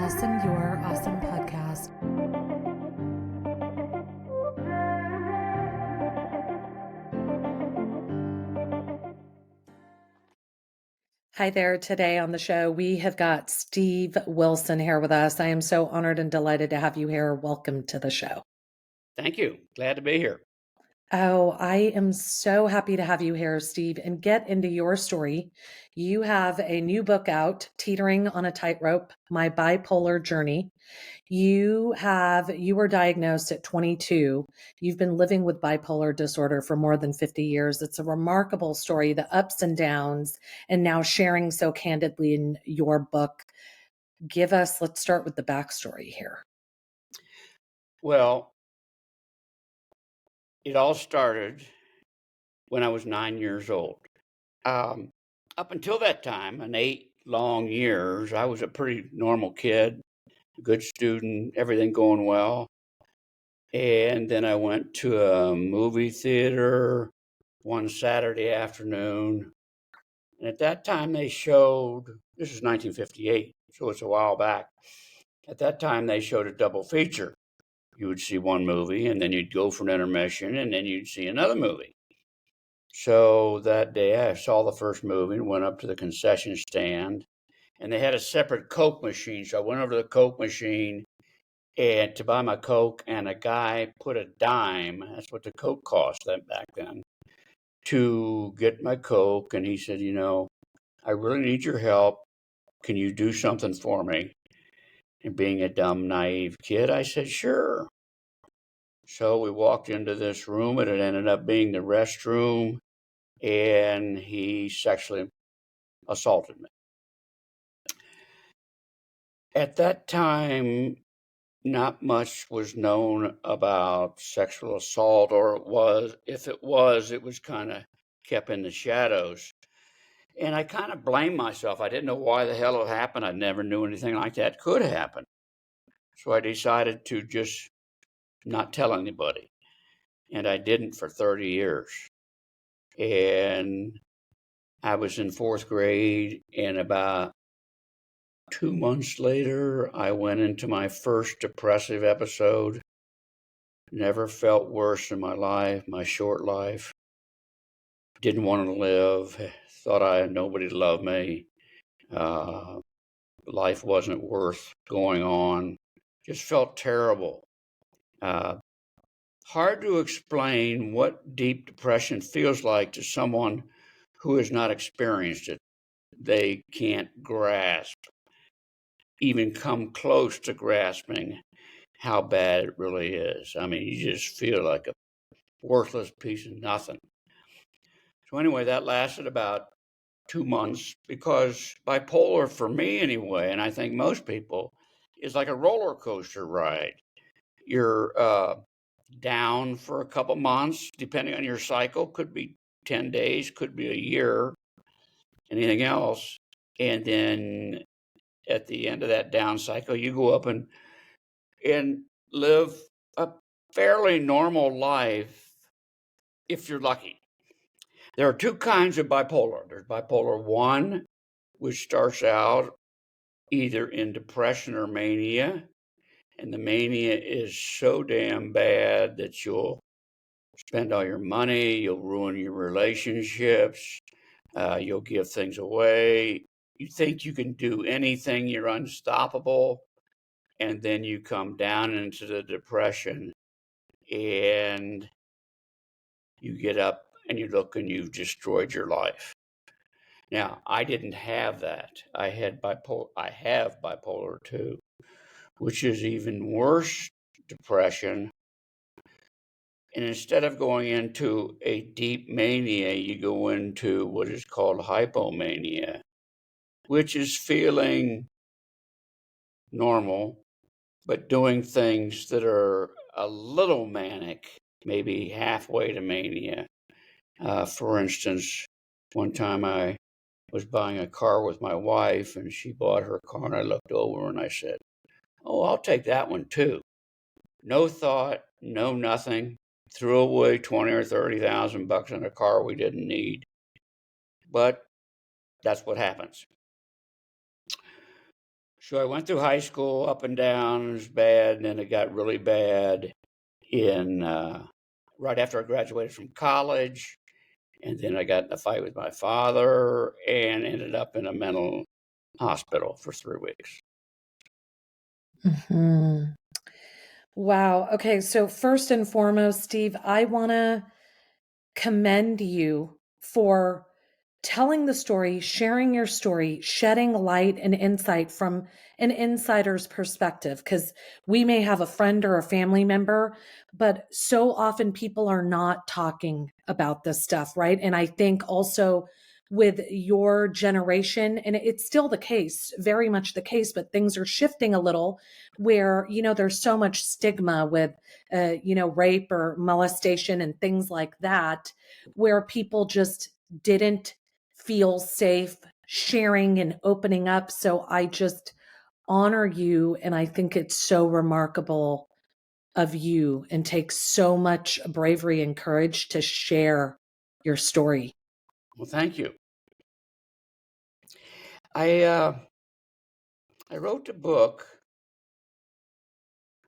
Awesome Your Awesome podcast. Hi there. Today on the show, we have got Steve Wilson here with us. I am so honored and delighted to have you here. Welcome to the show. Thank you. Glad to be here. Oh, I am so happy to have you here, Steve, and get into your story. You have a new book out, Teetering on a Tightrope, My Bipolar Journey. You were diagnosed at 22. You've been living with bipolar disorder for more than 50 years. It's a remarkable story, the ups and downs, and now sharing so candidly in your book. Let's start with the backstory here. Well, it all started when I was 9 years old. Up until that time, and 8 long years, I was a pretty normal kid, good student, everything going well. And then I went to a movie theater one Saturday afternoon. And at that time, they showed, this is 1958, so it's a while back. At that time, they showed a double feature. You would see one movie, and then you'd go for an intermission, and then you'd see another movie. So that day, I saw the first movie and went up to the concession stand, and they had a separate Coke machine. So I went over to the Coke machine and to buy my Coke, and a guy put a dime, that's what the Coke cost back then, to get my Coke. And he said, I really need your help. Can you do something for me? And being a dumb, naive kid, I said, sure. So we walked into this room, and it ended up being the restroom, and he sexually assaulted me. At that time, not much was known about sexual assault, or if it was kind of kept in the shadows. And I kind of blamed myself. I didn't know why the hell it happened. I never knew anything like that could happen. So I decided to just not tell anybody. And I didn't for 30 years. And I was in 4th grade, and about 2 months later, I went into my first depressive episode. Never felt worse in my life, my short life. Didn't want to live. Thought nobody loved me. Life wasn't worth going on. Just felt terrible. Hard to explain what deep depression feels like to someone who has not experienced it. They can't grasp, even come close to grasping how bad it really is. I mean, you just feel like a worthless piece of nothing. So anyway, that lasted about 2 months, because bipolar, for me anyway, and I think most people, is like a roller coaster ride. You're down for a couple months, depending on your cycle. Could be 10 days, could be a year, anything else. And then at the end of that down cycle, you go up and live a fairly normal life if you're lucky. There are 2 kinds of bipolar. There's bipolar 1, which starts out either in depression or mania, and the mania is so damn bad that you'll spend all your money, you'll ruin your relationships, you'll give things away. You think you can do anything, you're unstoppable, and then you come down into the depression, and you get up and you look and you've destroyed your life. Now, I didn't have that. I have bipolar 2, which is even worse depression. And instead of going into a deep mania, you go into what is called hypomania, which is feeling normal, but doing things that are a little manic, maybe halfway to mania. For instance, one time I was buying a car with my wife, and she bought her car, and I looked over and I said, "Oh, I'll take that one too." No thought, no nothing. Threw away 20 or 30,000 bucks on a car we didn't need. But that's what happens. So I went through high school up and down. It was bad, and then it got really bad in right after I graduated from college. And then I got in a fight with my father and ended up in a mental hospital for 3 weeks. Mhm. Wow. Okay. So, first and foremost, Steve, I want to commend you for telling the story, sharing your story, shedding light and insight from an insider's perspective. Because we may have a friend or a family member, but so often people are not talking about this stuff, right? And I think also with your generation, and it's still the case, very much the case, but things are shifting a little where, there's so much stigma with, rape or molestation and things like that, where people just didn't feel safe sharing and opening up. So I just honor you. And I think it's so remarkable of you and takes so much bravery and courage to share your story. Well, thank you. I wrote the book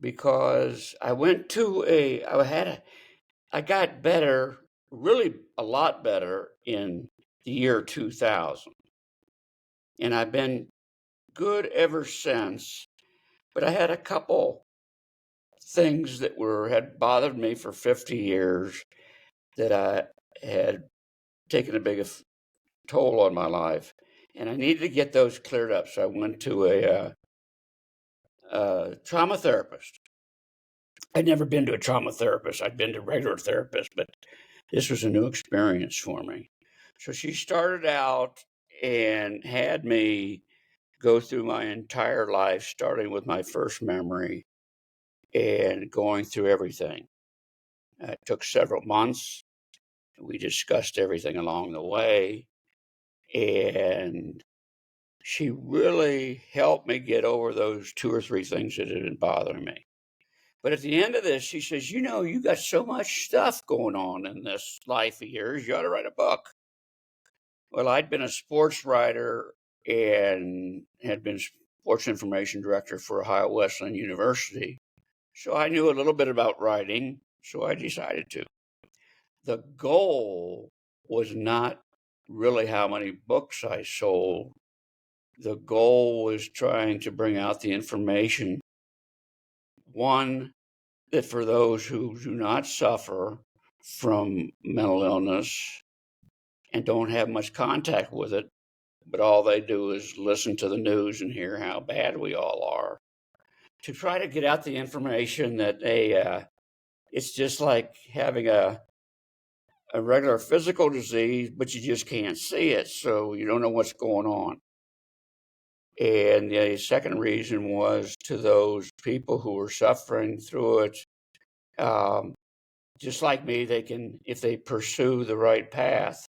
because I went to I got better, really a lot better in the year 2000. And I've been good ever since. But I had a couple things that had bothered me for 50 years that I had taken a big toll on my life. And I needed to get those cleared up. So I went to a trauma therapist. I'd never been to a trauma therapist. I'd been to regular therapists, but this was a new experience for me. So she started out and had me go through my entire life, starting with my first memory and going through everything. It took several months. We discussed everything along the way, and she really helped me get over those 2 or 3 things that had been bothering me. But at the end of this, she says, you got so much stuff going on in this life of yours. You ought to write a book. Well, I'd been a sports writer and had been sports information director for Ohio Wesleyan University. So I knew a little bit about writing. So I decided to. The goal was not really how many books I sold. The goal was trying to bring out the information. One, that for those who do not suffer from mental illness and don't have much contact with it, but all they do is listen to the news and hear how bad we all are, to try to get out the information that it's just like having a regular physical disease, but you just can't see it, so you don't know what's going on. And the second reason was to those people who are suffering through it, just like me, they can, if they pursue the right path,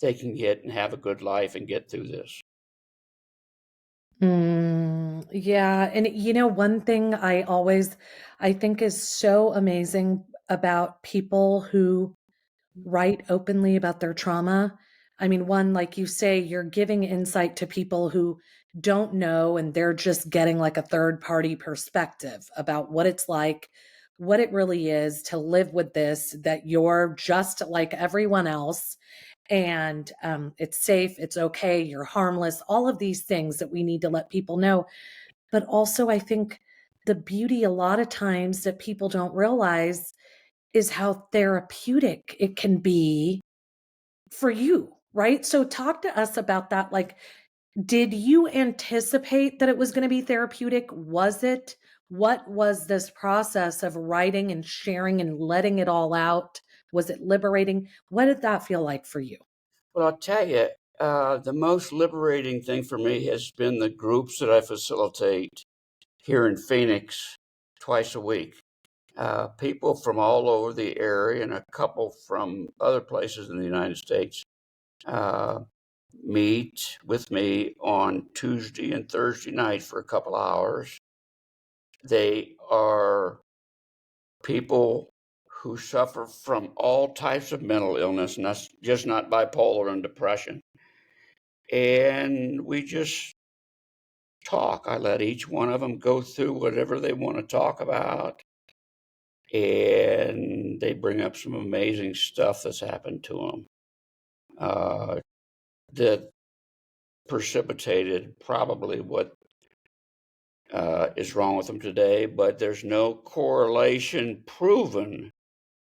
they can get and have a good life and get through this. Yeah. And one thing I think is so amazing about people who write openly about their trauma. I mean, one, like you say, you're giving insight to people who don't know, and they're just getting like a third party perspective about what it's like, what it really is to live with this, that you're just like everyone else. And it's safe, it's okay, you're harmless, all of these things that we need to let people know. But also, I think the beauty a lot of times that people don't realize is how therapeutic it can be for you, right? So talk to us about that. Like, did you anticipate that it was going to be therapeutic? Was it? What was this process of writing and sharing and letting it all out? Was it liberating? What did that feel like for you? Well, I'll tell you, the most liberating thing for me has been the groups that I facilitate here in Phoenix twice a week. People from all over the area and a couple from other places in the United States uh, meet with me on Tuesday and Thursday night for a couple hours. They are people who suffer from all types of mental illness, and that's just not bipolar and depression. And we just talk. I let each one of them go through whatever they want to talk about. And they bring up some amazing stuff that's happened to them that precipitated probably what is wrong with them today. But there's no correlation proven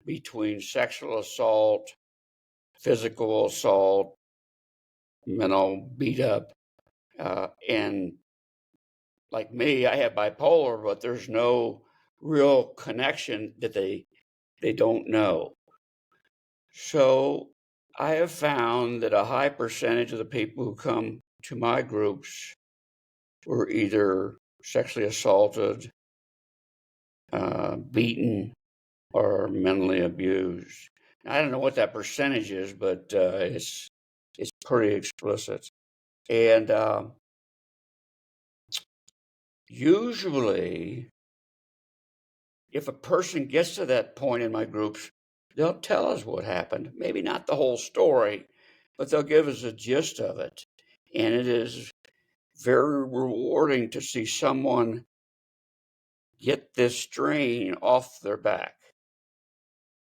between sexual assault, physical assault, mental beat up, and like me, I have bipolar, but there's no real connection that they don't know. So I have found that a high percentage of the people who come to my groups were either sexually assaulted, beaten, or mentally abused. I don't know what that percentage is, but it's pretty explicit. And usually, if a person gets to that point in my groups, they'll tell us what happened. Maybe not the whole story, but they'll give us a gist of it. And it is very rewarding to see someone get this strain off their back.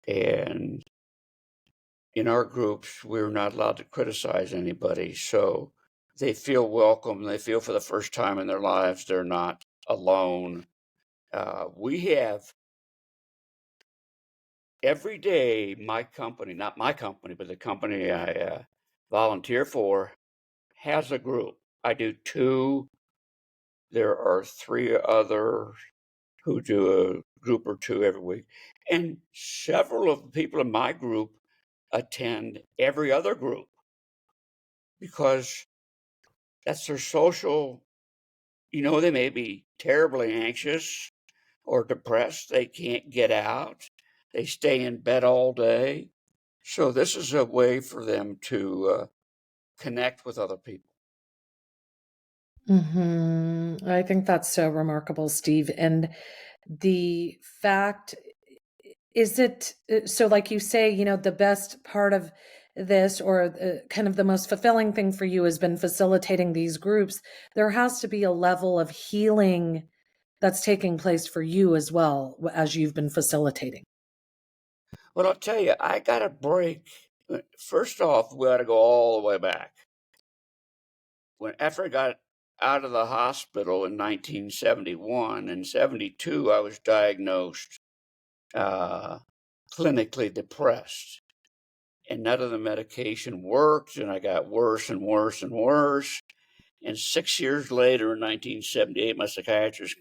And in our groups, we're not allowed to criticize anybody. So they feel welcome. They feel for the first time in their lives they're not alone. We have every day, my company, not my company, but the company I volunteer for, has a group. I do two. There are three others who do a group or two every week. And several of the people in my group attend every other group because that's their social, they may be terribly anxious or depressed. They can't get out. They stay in bed all day. So this is a way for them to connect with other people. I think that's so remarkable, Steve. And the fact is it so, like you say, the best part of this, or kind of the most fulfilling thing for you, has been facilitating these groups. There has to be a level of healing that's taking place for you as well as you've been facilitating. Well, I'll tell you, I got a break. First off, we got to go all the way back. After I got out of the hospital in 1971 and 72, I was diagnosed clinically depressed, and none of the medication worked, and I got worse and worse and worse. And 6 years later, in 1978, my psychiatrist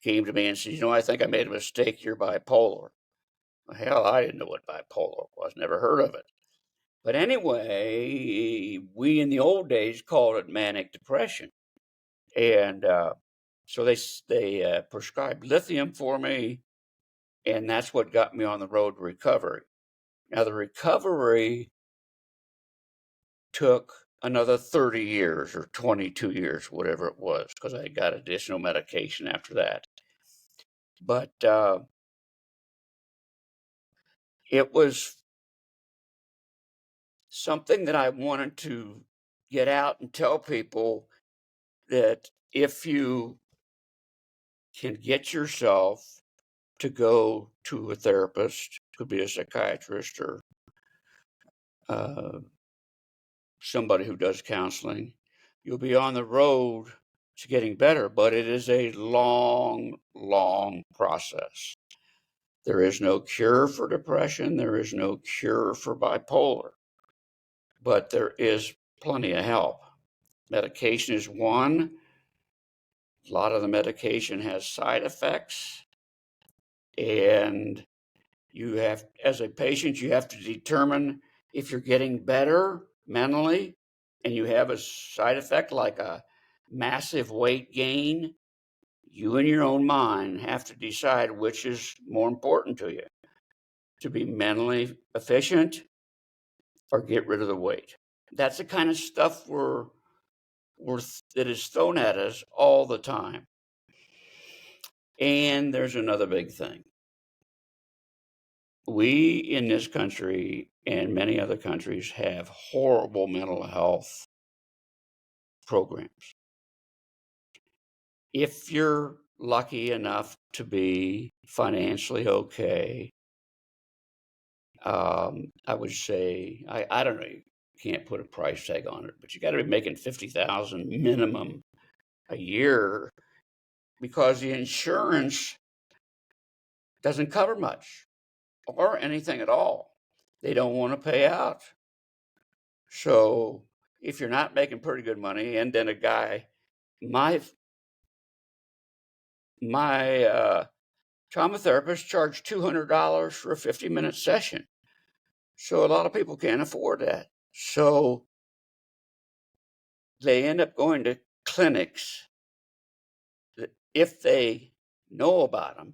came to me and said, I think I made a mistake. You're bipolar. Well, hell, I didn't know what bipolar was, never heard of it. But anyway, we in the old days called it manic depression. And so they prescribed lithium for me, and that's what got me on the road to recovery. Now, the recovery took another 30 years or 22 years, whatever it was, because I got additional medication after that. But it was something that I wanted to get out and tell people that if you can get yourself to go to a therapist, could be a psychiatrist or somebody who does counseling, you'll be on the road to getting better, but it is a long, long process. There is no cure for depression. There is no cure for bipolar, but there is plenty of help. Medication is one. A lot of the medication has side effects, and as a patient, you have to determine if you're getting better mentally and you have a side effect like a massive weight gain. You, in your own mind, have to decide which is more important to you, to be mentally efficient or get rid of the weight. That's the kind of stuff that is thrown at us all the time. And there's another big thing. We in this country and many other countries have horrible mental health programs. if you're lucky enough to be financially okay, I would say, I don't know, you can't put a price tag on it, but you got to be making 50,000 minimum a year because the insurance doesn't cover much or anything at all. They don't want to pay out. So if you're not making pretty good money, and then a guy, my trauma therapist charged $200 for a 50-minute session. So a lot of people can't afford that. So they end up going to clinics that if they know about them,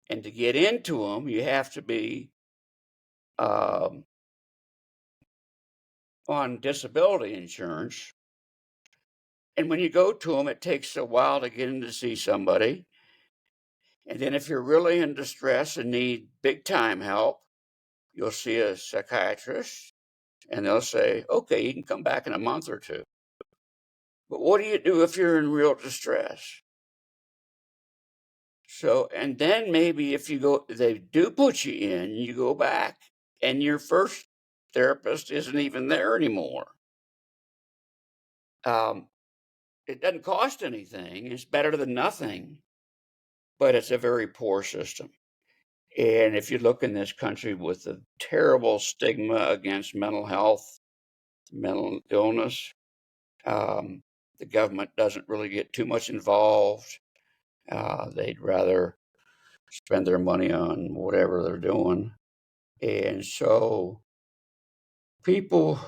and to get into them, you have to be um, on disability insurance. And when you go to them, it takes a while to get in to see somebody. And then if you're really in distress and need big time help, you'll see a psychiatrist and they'll say, okay, you can come back in a month or two. But what do you do if you're in real distress? So, and then maybe if you go, they do put you in, you go back and your first therapist isn't even there anymore. It doesn't cost anything. It's better than nothing, but it's a very poor system. And if you look in this country with the terrible stigma against mental health, mental illness, the government doesn't really get too much involved. They'd rather spend their money on whatever they're doing. And so people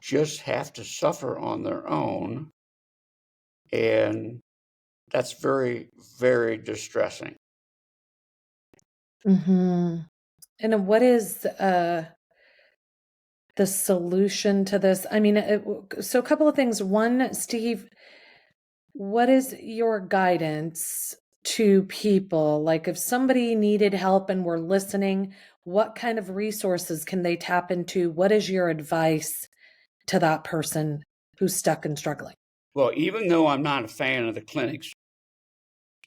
just have to suffer on their own. And that's very, very distressing. Mm-hmm. And what is the solution to this? I mean, so a couple of things. One, Steve, what is your guidance to people? Like if somebody needed help and were listening, what kind of resources can they tap into? What is your advice to that person who's stuck and struggling? Well, even though I'm not a fan of the clinics,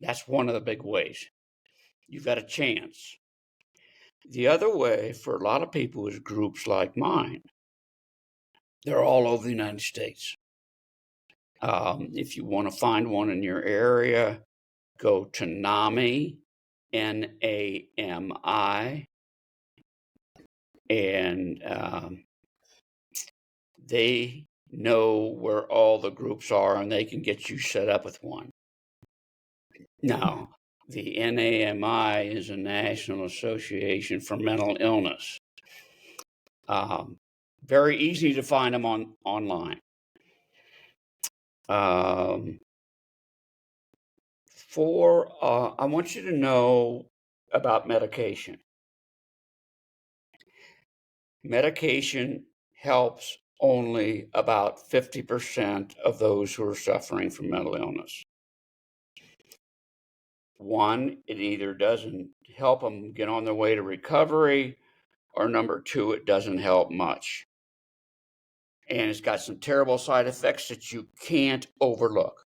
that's one of the big ways. You've got a chance. The other way for a lot of people is groups like mine. They're all over the United States. If you want to find one in your area, go to NAMI, NAMI, and they know where all the groups are and they can get you set up with one. Now, the NAMI is a National Association for Mental Illness. Very easy to find them online. I want you to know about medication. Medication helps only about 50% of those who are suffering from mental illness. One, it either doesn't help them get on their way to recovery, or number two, it doesn't help much. And it's got some terrible side effects that you can't overlook.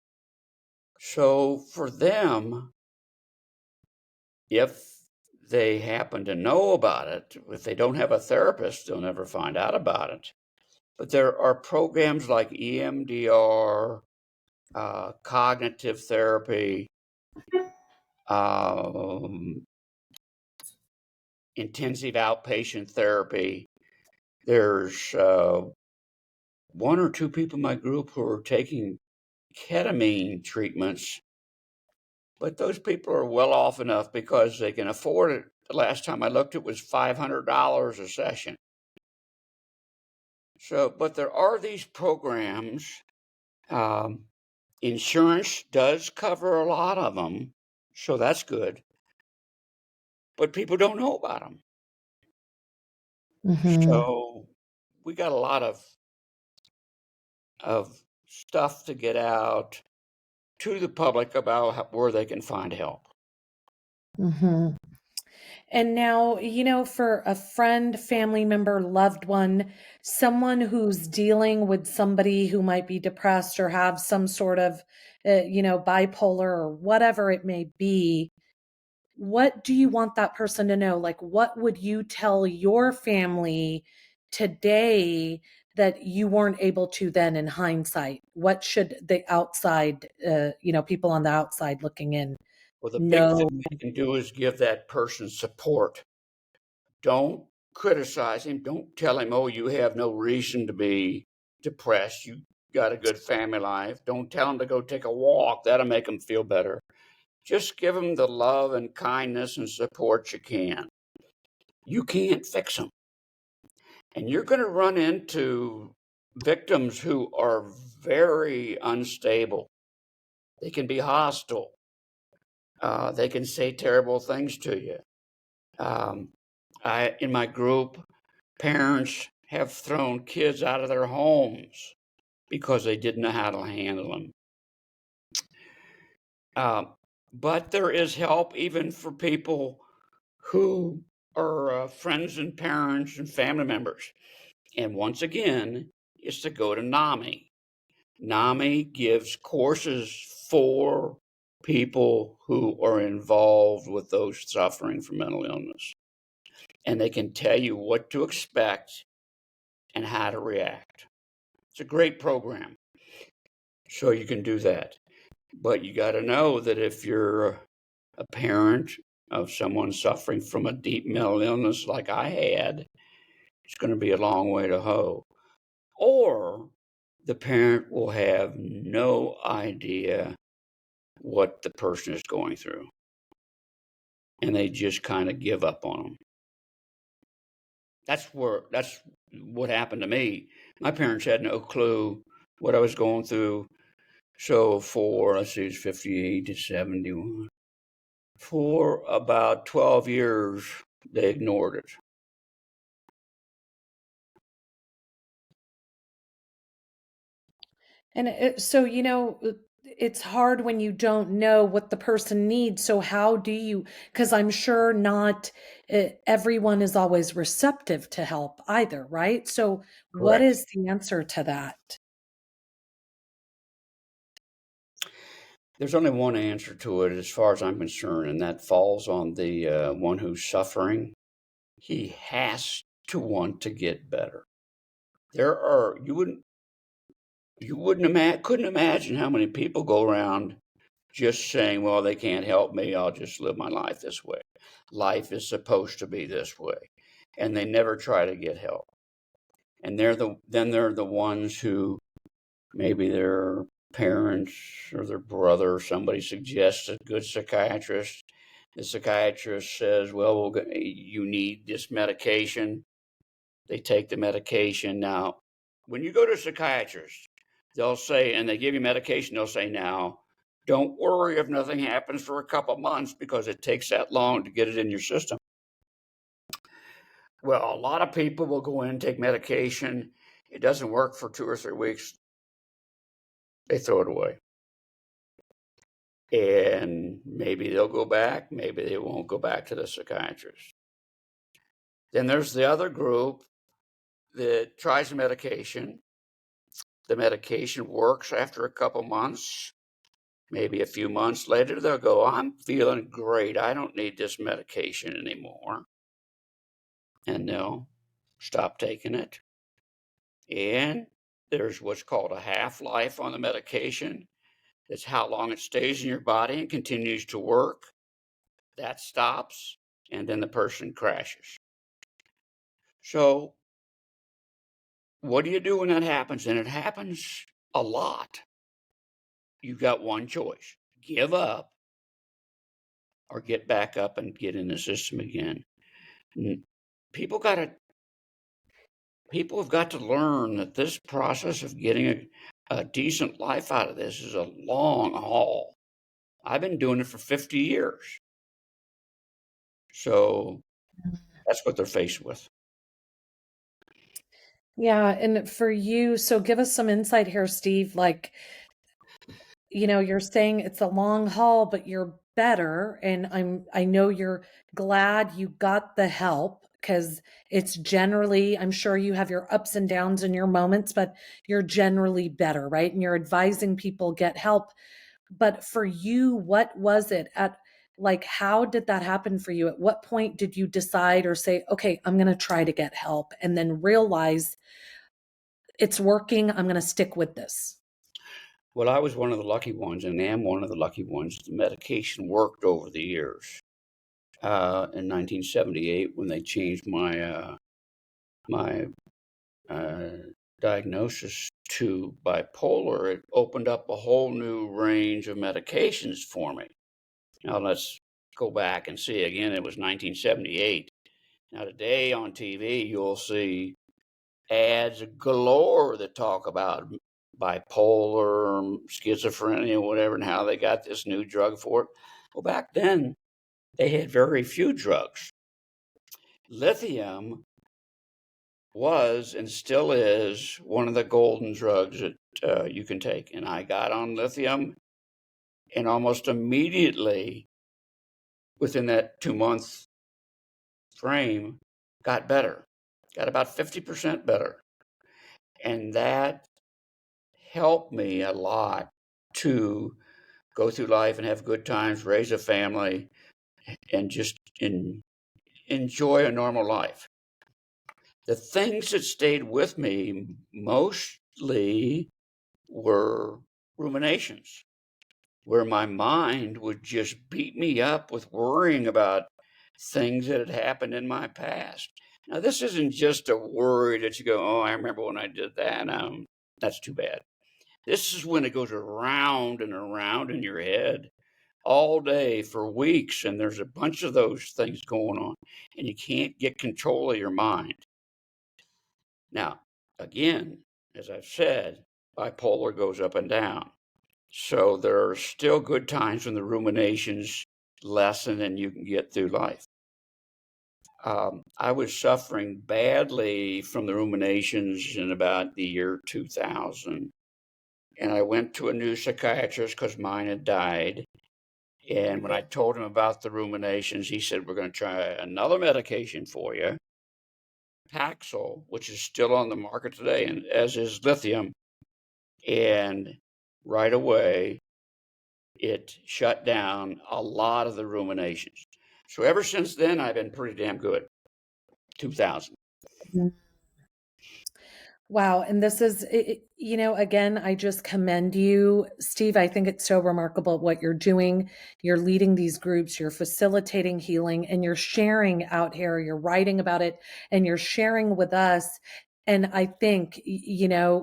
So for them, if they happen to know about it, if they don't have a therapist, they'll never find out about it. But there are programs like EMDR, cognitive therapy, intensive outpatient therapy. There's one or two people in my group who are taking ketamine treatments, but those people are well off enough because they can afford it. The last time I looked, it was $500 a session. So, but there are these programs. Insurance does cover a lot of them, so that's good. But people don't know about them. Mm-hmm. So we got a lot of stuff to get out to the public about where they can find help. Mm-hmm. And now, for a friend, family member, loved one, someone who's dealing with somebody who might be depressed or have some sort of, bipolar or whatever it may be, what do you want that person to know? Like, what would you tell your family today that you weren't able to then in hindsight? What should the outside, people on the outside looking in Well, the big know? thing you can do is give that person support. Don't criticize him. Don't tell him, oh, you have no reason to be depressed. You got a good family life. Don't tell him to go take a walk. That'll make him feel better. Just give him the love and kindness and support you can. You can't fix them. And you're going to run into victims who are very unstable. They can be hostile. They can say terrible things to you. In my group, parents have thrown kids out of their homes because they didn't know how to handle them. But there is help even for people who are friends and parents and family members. And once again, it's to go to NAMI. NAMI gives courses for people who are involved with those suffering from mental illness. And they can tell you what to expect and how to react. It's a great program. So you can do that. But you got to know that if you're a parent of someone suffering from a deep mental illness like I had, it's going to be a long way to hoe. Or the parent will have no idea what the person is going through. And they just kind of give up on them. That's what happened to me. My parents had no clue what I was going through. So let's see, it's 58 to 71. For about 12 years, they ignored it. And so, it's hard when you don't know what the person needs. So, how do you? Because I'm sure not everyone is always receptive to help either, right? So, what Correct. is the answer to that? There's only one answer to it as far as I'm concerned, and that falls on the one who's suffering. He has to want to get better. Couldn't imagine how many people go around just saying, well, they can't help me. I'll just live my life this way. Life is supposed to be this way. And they never try to get help. And they're the ones who maybe their parents or their brother or somebody suggests a good psychiatrist. The psychiatrist says, well, you need this medication. They take the medication. Now, when you go to a psychiatrist, they'll say, and they give you medication, they'll say, now, don't worry if nothing happens for a couple of months because it takes that long to get it in your system. Well, a lot of people will go in and take medication. It doesn't work for 2 or 3 weeks. They throw it away. And maybe they'll go back, maybe they won't go back to the psychiatrist. Then there's the other group that tries the medication. The medication works after a couple months. Maybe a few months later, they'll go, I'm feeling great. I don't need this medication anymore. And they'll stop taking it. And there's what's called a half-life on the medication. That's how long it stays in your body and continues to work. That stops, and then the person crashes. So what do you do when that happens? And it happens a lot. You've got one choice: give up or get back up and get in the system again. People people have got to learn that this process of getting a decent life out of this is a long haul. I've been doing it for 50 years. So that's what they're faced with. Yeah, and for you, so give us some insight here, Steve. Like, you're saying it's a long haul, but you're better, and I know you're glad you got the help, because it's generally, I'm sure you have your ups and downs and your moments, but you're generally better, right? And you're advising people get help. But for you, what was it at, like, how did that happen for you? At what point did you decide or say, okay, I'm going to try to get help, and then realize it's working, I'm going to stick with this? Well, I was one of the lucky ones, and am one of the lucky ones. The medication worked over the years. In 1978, when they changed my uh, diagnosis to bipolar, it opened up a whole new range of medications for me. Now let's go back and see again. It was 1978. Now today on TV, you'll see ads galore that talk about bipolar, schizophrenia, whatever, and how they got this new drug for it. Well, back then, they had very few drugs. Lithium was and still is one of the golden drugs that you can take. And I got on lithium, and almost immediately, within that 2 month frame, got better, got about 50% better. And that helped me a lot to go through life and have good times, raise a family, and just enjoy a normal life. The things that stayed with me mostly were ruminations, where my mind would just beat me up with worrying about things that had happened in my past. Now, this isn't just a worry that you go, oh, I remember when I did that. That's too bad. This is when it goes around and around in your head all day for weeks, and there's a bunch of those things going on, and you can't get control of your mind. Now, again, as I've said, bipolar goes up and down. So there are still good times when the ruminations lessen and you can get through life. I was suffering badly from the ruminations in about the year 2000. And I went to a new psychiatrist because mine had died. And when I told him about the ruminations, he said, we're going to try another medication for you, Paxil, which is still on the market today, and as is lithium. And right away, it shut down a lot of the ruminations. So ever since then, I've been pretty damn good. 2000. Wow. And this is, again, I just commend you, Steve. I think it's so remarkable what you're doing. You're leading these groups, you're facilitating healing, and you're sharing out here, you're writing about it, and you're sharing with us. And I think,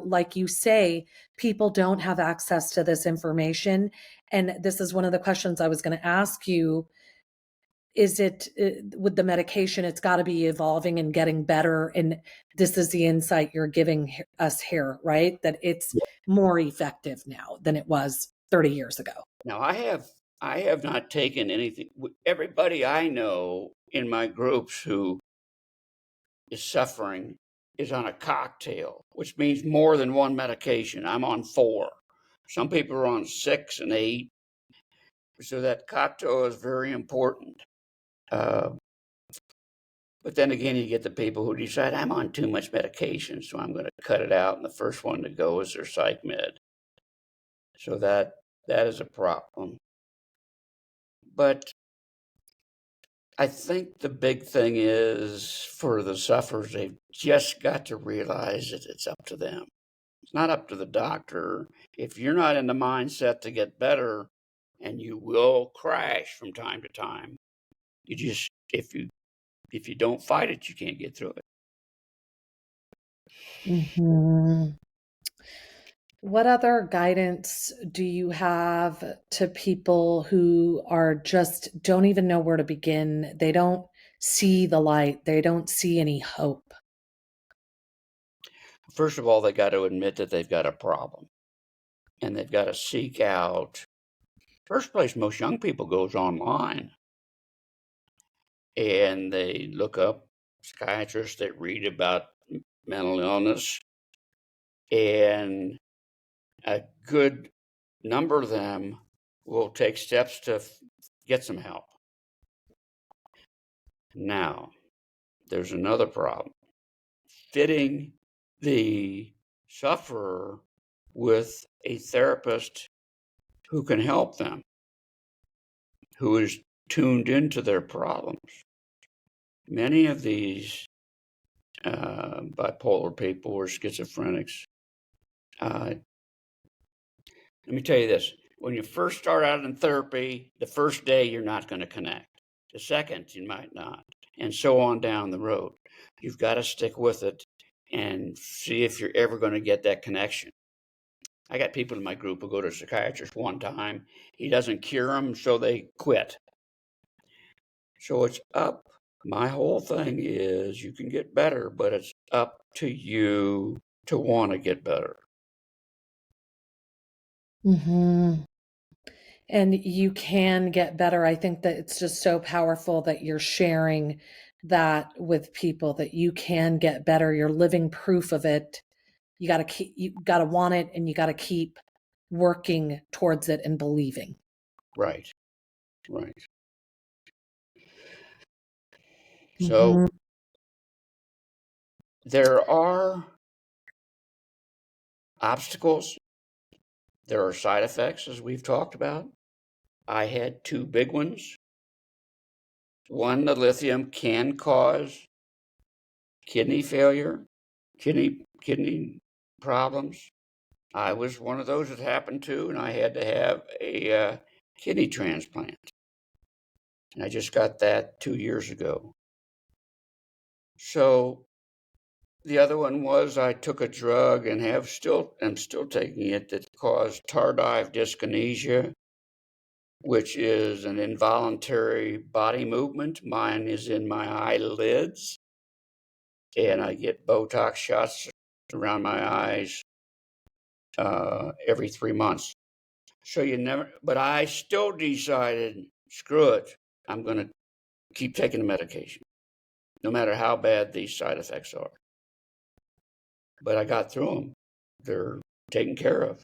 like you say, people don't have access to this information. And this is one of the questions I was going to ask you. Is it with the medication, it's got to be evolving and getting better, and this is the insight you're giving us here, right? That it's more effective now than it was 30 years ago. Now I have not taken anything. Everybody I know in my groups who is suffering is on a cocktail, which means more than one medication. I'm on 4. Some people are on 6 and 8. So that cocktail is very important. Uh, But then again, you get the people who decide I'm on too much medication, so I'm going to cut it out, and the first one to go is their psych med. So that is a problem. But I think the big thing is for the sufferers, they've just got to realize that it's up to them. It's not up to the doctor. If you're not in the mindset to get better, and you will crash from time to time, you just if you don't fight it, you can't get through it. Mhm. What other guidance do you have to people who are just don't even know where to begin? They don't see the light, they don't see any hope. First of all, they got to admit that they've got a problem, and they've got to seek out. First place most young people goes online, and they look up psychiatrists, they read about mental illness, and a good number of them will take steps to get some help. Now, there's another problem. Fitting the sufferer with a therapist who can help them, who is tuned into their problems. Many of these bipolar people or schizophrenics, let me tell you this. When you first start out in therapy, the first day you're not going to connect. The second, you might not, and so on down the road. You've got to stick with it and see if you're ever going to get that connection. I got people in my group who go to a psychiatrist one time. He doesn't cure them, so they quit. So it's up. My whole thing is you can get better, but it's up to you to want to get better. Mm-hmm. And you can get better. I think that it's just so powerful that you're sharing that with people, that you can get better. You're living proof of it. You got to want it, and you got to keep working towards it and believing. Right. So Mm-hmm. there are obstacles. There are side effects, as we've talked about. I had two big ones. One, the lithium can cause kidney failure, kidney problems. I was one of those that happened to, and I had to have a kidney transplant. And I just got that 2 years ago. So the other one was I took a drug and am still taking it that caused tardive dyskinesia, which is an involuntary body movement. Mine is in my eyelids, and I get Botox shots around my eyes every 3 months. So but I still decided, screw it, I'm going to keep taking the medication, no matter how bad these side effects are. But I got through them. They're taken care of.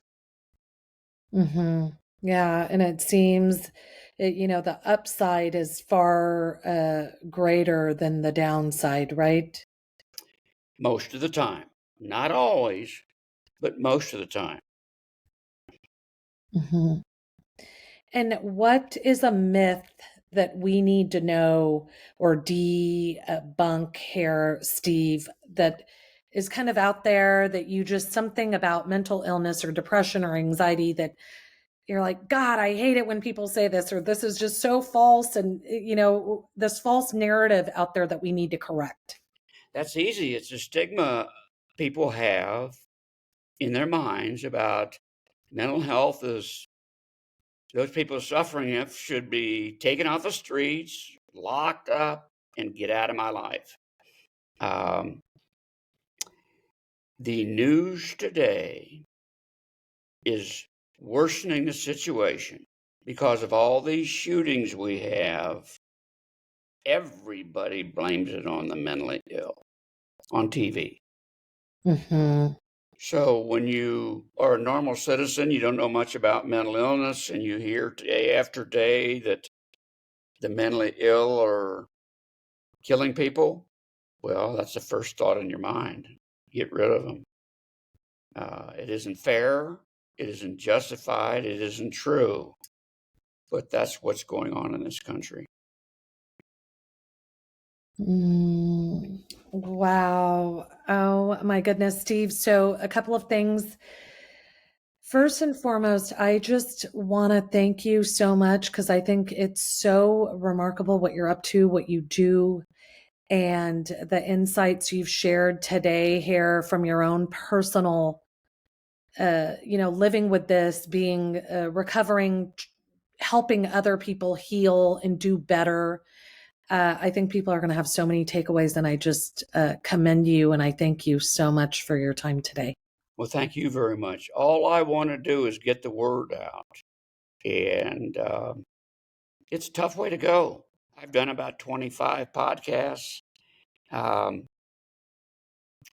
Mm-hmm. Yeah, and it seems, the upside is far greater than the downside, right? Most of the time. Not always, but most of the time. Mm-hmm. And what is a myth that we need to know or debunk here, Steve, that is kind of out there, that you just, something about mental illness or depression or anxiety that you're like, God, I hate it when people say this, or this is just so false, and this false narrative out there that we need to correct? That's easy. It's a stigma people have in their minds about mental health. Is those people suffering it should be taken off the streets, locked up, and get out of my life. The news today is worsening the situation because of all these shootings we have. Everybody blames it on the mentally ill on TV. Mm-hmm. So when you are a normal citizen, you don't know much about mental illness, and you hear day after day that the mentally ill are killing people, well, that's the first thought in your mind. Get rid of them. It isn't fair. It isn't justified. It isn't true. But that's what's going on in this country. Wow. Oh my goodness, Steve. So a couple of things. First and foremost, I just want to thank you so much, because I think it's so remarkable what you're up to, what you do, and the insights you've shared today here from your own personal, living with this, being recovering, helping other people heal and do better. I think people are going to have so many takeaways, and I just commend you, and I thank you so much for your time today. Well, thank you very much. All I want to do is get the word out. And it's a tough way to go. I've done about 25 podcasts. Um,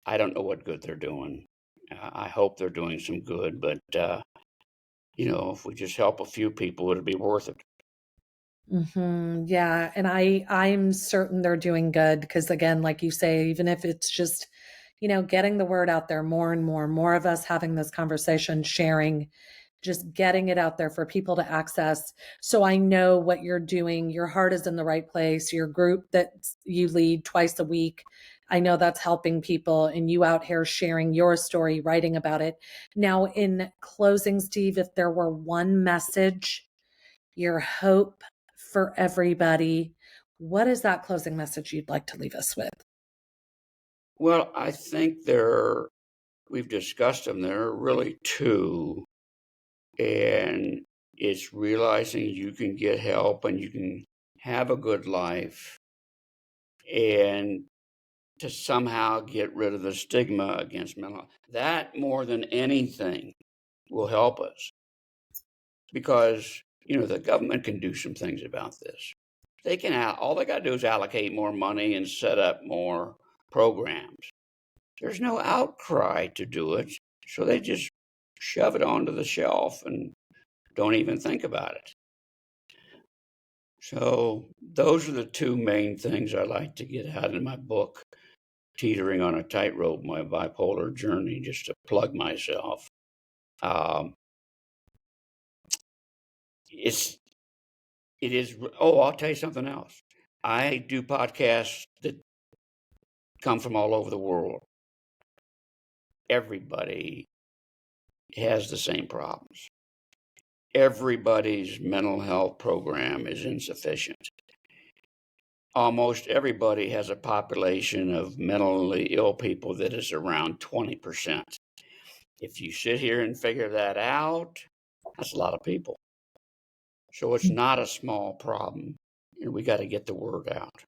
I don't know what good they're doing. I hope they're doing some good, but if we just help a few people, it'll be worth it. Yeah, and I'm certain they're doing good because, again, like you say, even if it's just, getting the word out there more and more of us having this conversation, sharing, just getting it out there for people to access. So I know what you're doing. Your heart is in the right place. Your group that you lead twice a week, I know that's helping people, and you out here sharing your story, writing about it. Now, in closing, Steve, if there were one message, your hope for everybody, what is that closing message you'd like to leave us with? Well, I think we've discussed them. There are really two, and it's realizing you can get help and you can have a good life, and to somehow get rid of the stigma against mental health. That more than anything will help us because, the government can do some things about this. All they got to do is allocate more money and set up more programs. There's no outcry to do it, so they just shove it onto the shelf and don't even think about it. So those are the two main things I like to get out in my book, Teetering on a Tightrope, my bipolar journey, just to plug myself. Um, it's it is. Oh, I'll tell you something else. I do podcasts that come from all over the world. Everybody has the same problems. Everybody's mental health program is insufficient. Almost everybody has a population of mentally ill people that is around 20%. If you sit here and figure that out, that's a lot of people. So it's not a small problem, and we got to get the word out.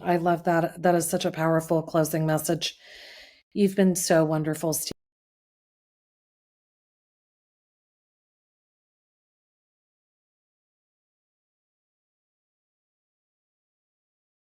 I love that. That is such a powerful closing message. You've been so wonderful, Steve.